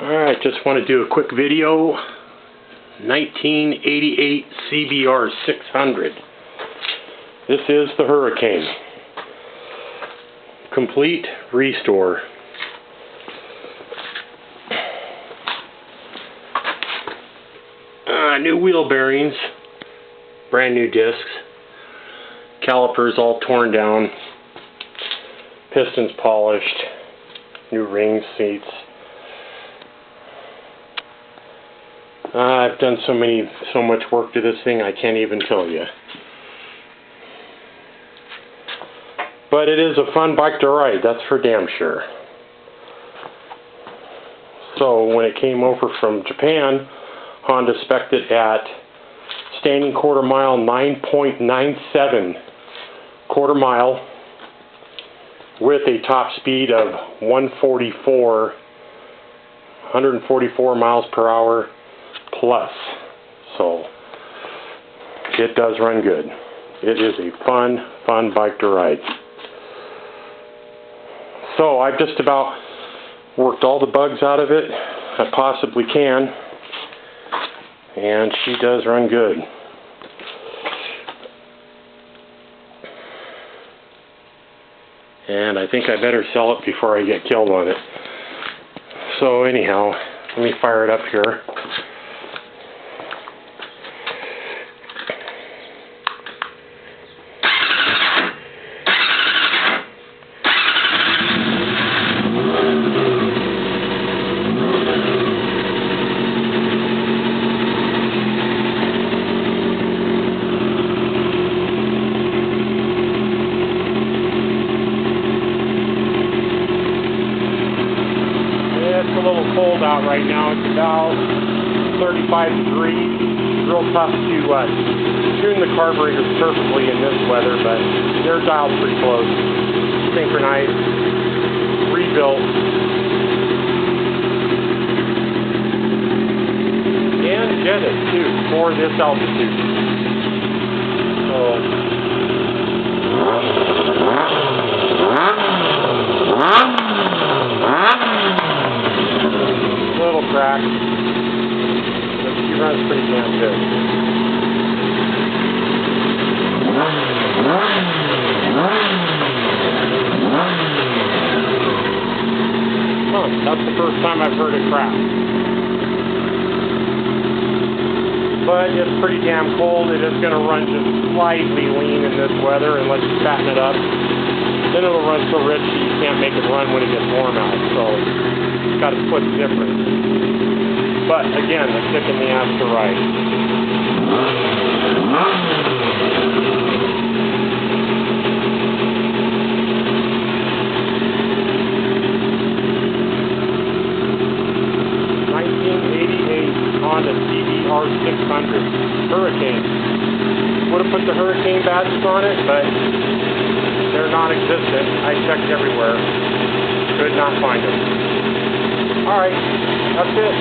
Alright, just want to do a quick video. 1988 CBR600. This is the Hurricane. Complete restore. New wheel bearings. Brand new discs. Calipers all torn down. Pistons polished. New ring seats. I've done so much work to this thing I can't even tell you. But it is a fun bike to ride, that's for damn sure. So when it came over from Japan, Honda spec'd it at standing quarter mile 9.97 quarter mile with a top speed of 144 miles per hour plus. So it does run good. It is a fun bike to ride. So I've just about worked all the bugs out of it I possibly can, and she does run good. And I think I better sell it before I get killed on it. So anyhow, let me fire it up here. It's a little cold out right now. It's about 35 degrees. It's real tough to tune the carburetors perfectly in this weather, but they're dialed pretty close. Synchronized, rebuilt, and jetted too for this altitude. Little crack, but she runs pretty damn good. Huh, that's the first time I've heard it crack. But it's pretty damn cold. It is going to run just slightly lean in this weather unless you fatten it up. Then it'll run so rich that you can't make it run when it gets warm out. So it's got a split difference. But again, a kick in the ass to ride. Honda CBR600 Hurricane. Would have put the Hurricane badges on it, but they're non-existent. I checked everywhere. Could not find them. Alright, that's it.